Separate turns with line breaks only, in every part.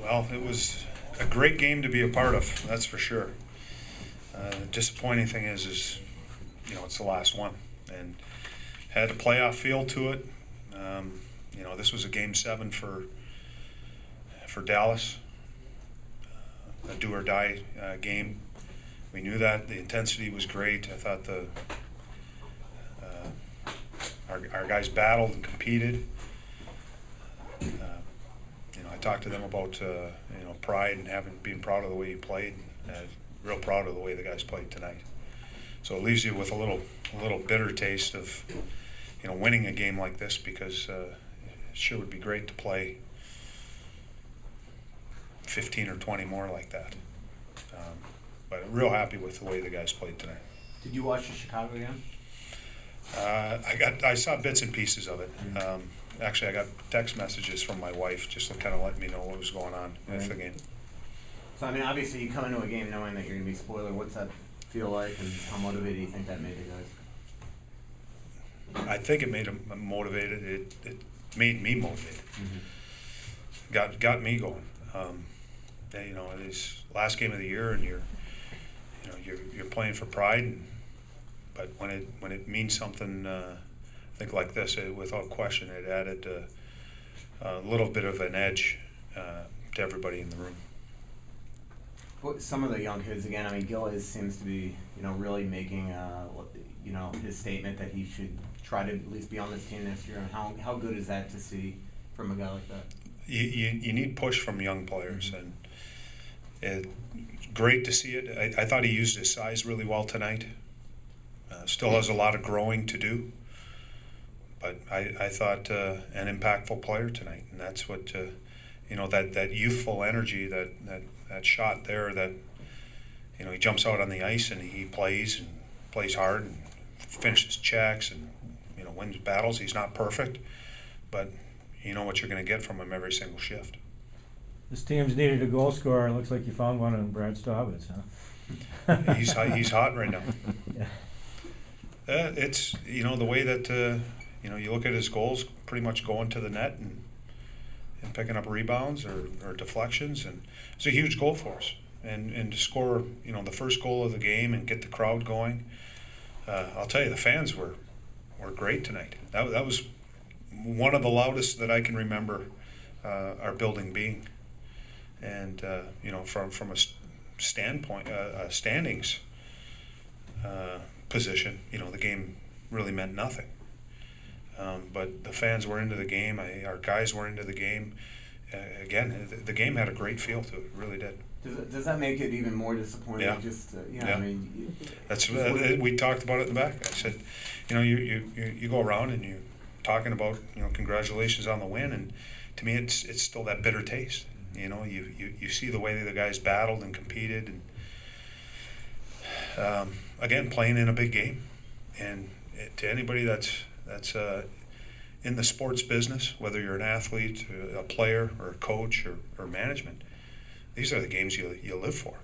Well, it was a great game to be a part of, that's for sure. The disappointing thing is it's the last one, and had a playoff feel to it. This was a Game 7 for Dallas, a do-or-die game. We knew that. The intensity was great. I thought our guys battled and competed. I talked to them about pride and being proud of the way you played. Real proud of the way the guys played tonight. So it leaves you with a little bitter taste of winning a game like this, because it sure would be great to play 15 or 20 more like that. But I'm real happy with the way the guys played tonight.
Did you watch the Chicago game?
I saw bits and pieces of it. Actually, I got text messages from my wife just to kind of let me know what was going on with the game.
So, I mean, obviously you come into a game knowing that you're going to be spoiler. What's that feel like, and how motivated do you think that made you guys?
I think it made them motivated. It made me motivated. Got me going. It is last game of the year, and you're playing for pride. But when it means something, I think like this, without question, it added a little bit of an edge to everybody in the room.
Some of the young kids, again, I mean, Gil seems to be, really making, his statement that he should try to at least be on this team next year. And how good is that to see from a guy like that?
You need push from young players, and it's great to see it. I thought he used his size really well tonight. Still has a lot of growing to do, but I thought an impactful player tonight, and that's what that youthful energy, that shot there, that he jumps out on the ice and he plays hard and finishes checks and wins battles. He's not perfect, but you know what you're going to get from him every single shift.
This team's needed a goal scorer, and it looks like you found one in Brad Staubitz, huh?
He's hot right now.
Yeah.
It's the way that you look at his goals, pretty much going to the net and picking up rebounds or deflections, and it's a huge goal for us. And to score the first goal of the game and get the crowd going, I'll tell you, the fans were great tonight. That was one of the loudest that I can remember our building being. And from a standpoint, standings position, the game really meant nothing. But the fans were into the game. Our guys were into the game. Again, the game had a great feel to it. It really did.
Does that make it even more disappointing?
Yeah.
Yeah. I mean,
that's we talked about it in the back. I said, you go around and you're talking about congratulations on the win, and to me it's still that bitter taste. You see the way the guys battled and competed, and again, playing in a big game. And to anybody that's in the sports business, whether you're an athlete, a player, or a coach, or management, these are the games you live for.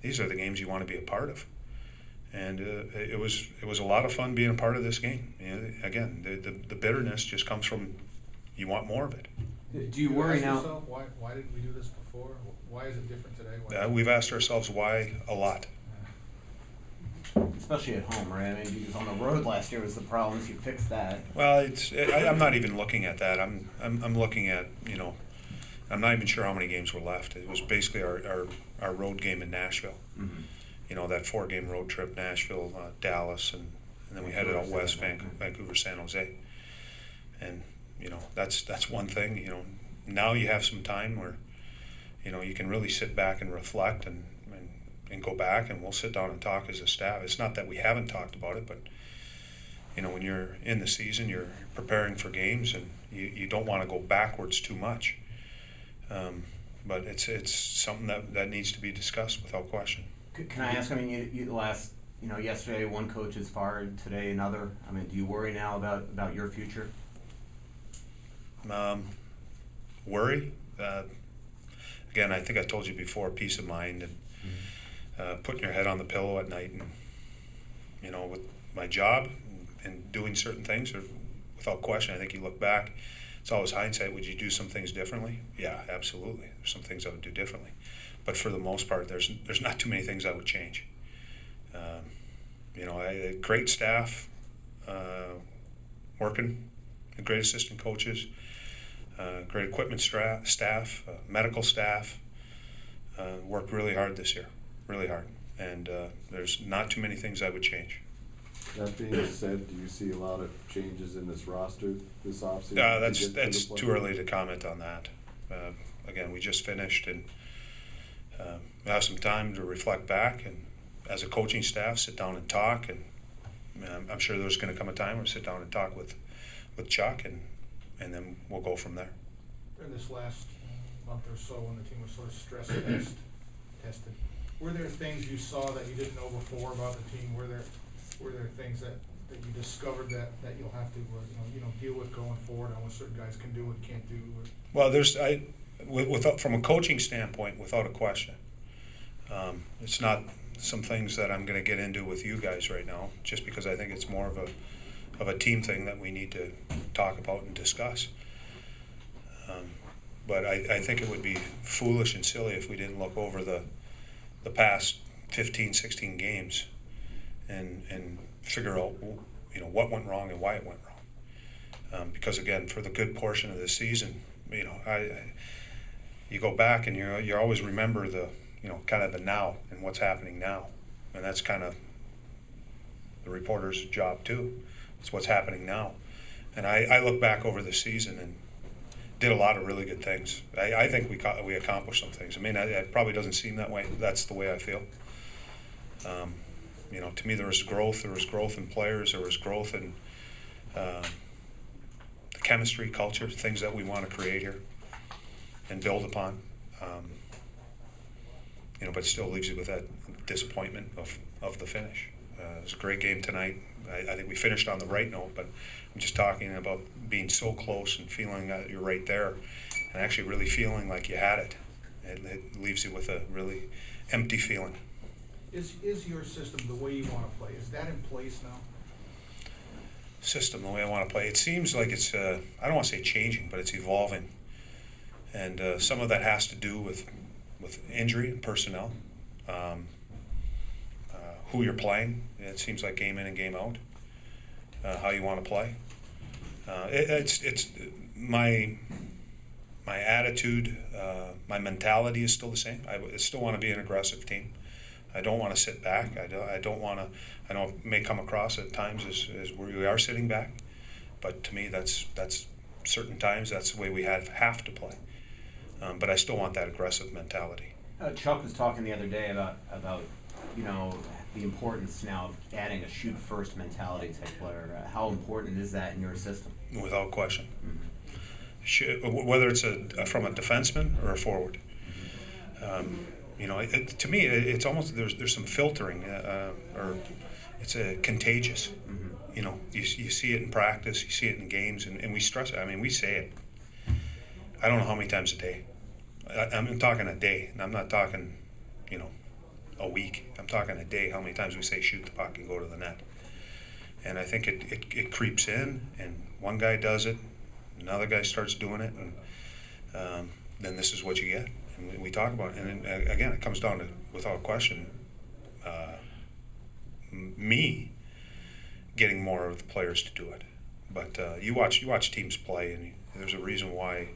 These are the games you want to be a part of. And it was a lot of fun being a part of this game. Again, the bitterness just comes from you want more of it.
Do you worry now?
Yourself, why didn't we do this before? Why is it different today?
We've asked ourselves why a lot.
Especially at home, right? I mean, because on the road last year was the problem. You fixed that.
Well, I'm not even looking at that. I'm looking at I'm not even sure how many games were left. It was basically our road game in Nashville.
Mm-hmm.
That 4-game road trip: Nashville, Dallas, and then we headed out west, Vancouver, San Jose. And that's one thing. Now you have some time where you can really sit back and reflect and go back, and we'll sit down and talk as a staff. It's not that we haven't talked about it, but when you're in the season, you're preparing for games, and you don't want to go backwards too much. But it's something that needs to be discussed without question.
Can I ask? I mean, you last yesterday one coach is fired, today another. I mean, do you worry now about your future?
Worry. Again, I think I told you before, peace of mind and putting your head on the pillow at night, and with my job and doing certain things, or without question, I think you look back, it's always hindsight. Would you do some things differently? Yeah, absolutely. There's some things I would do differently. But for the most part, there's not too many things I would change. Great staff, working, great assistant coaches, great equipment staff, medical staff, worked really hard this year, really hard. And there's not too many things I would change.
That being said, do you see a lot of changes in this roster this offseason?
That's too early to comment on that. Again, we just finished, and we have some time to reflect back, and as a coaching staff, sit down and talk. And I'm sure there's going to come a time where we sit down and talk with Chuck, and then we'll go from there.
In this last month or so, when the team was sort of stress tested, were there things you saw that you didn't know before about the team? Were there things that you discovered that you'll have to deal with going forward on what certain guys can do and can't do?
Well, from a coaching standpoint, without a question, it's not some things that I'm going to get into with you guys right now, just because I think it's more of a team thing that we need to talk about and discuss. But I think it would be foolish and silly if we didn't look over the past 15, 16 games and figure out what went wrong and why it went wrong. Because again, for the good portion of the season, you go back and you always remember the kind of the now and what's happening now, and that's kind of the reporter's job too. It's what's happening now, and I look back over the season and did a lot of really good things. I think we accomplished some things. I mean, it probably doesn't seem that way. That's the way I feel. To me, there was growth. There was growth in players. There was growth in the chemistry, culture, things that we want to create here and build upon. But it still leaves you with that disappointment of the finish. It was a great game tonight. I think we finished on the right note, but I'm just talking about being so close and feeling that you're right there and actually really feeling like you had it. It leaves you with a really empty feeling.
Is your system the way you want to play? Is that in place now?
System, the way I want to play. It seems like it's, I don't want to say changing, but it's evolving. And some of that has to do with injury and personnel. Who you're playing. It seems like game in and game out. How you want to play. It's my attitude, my mentality is still the same. I still want to be an aggressive team. I don't want to sit back. I don't want to. I know it may come across at times as we are sitting back, but to me that's certain times that's the way we have to play. But I still want that aggressive mentality.
Chuck was talking the other day about the importance now of adding a shoot first mentality type player. How important is that in your system?
Without question. Whether it's from a defenseman or a forward. To me, it's almost there's some filtering, or it's contagious. You see it in practice, you see it in games, and we stress it. I mean, we say it. I don't know how many times a day. I'm talking a day, and I'm not talking, a week. I'm talking a day. How many times we say shoot the puck and go to the net? And I think it creeps in, and one guy does it, another guy starts doing it, and then this is what you get. And we talk about it. And then, again, it comes down to, without question, me getting more of the players to do it. But you watch teams play, and there's a reason why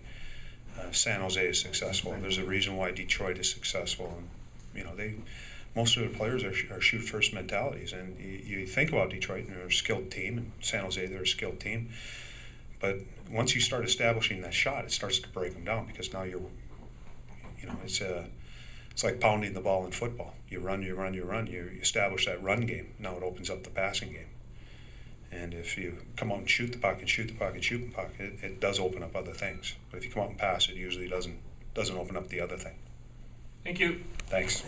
San Jose is successful. There's a reason why Detroit is successful. And most of the players are shoot first mentalities. And you think about Detroit, and they're a skilled team, and San Jose, they're a skilled team. But once you start establishing that shot, it starts to break them down, because now it's like pounding the ball in football. You run. You establish that run game. Now it opens up the passing game. And if you come out and shoot the puck, it does open up other things. But if you come out and pass, it usually doesn't open up the other thing.
Thank you.
Thanks.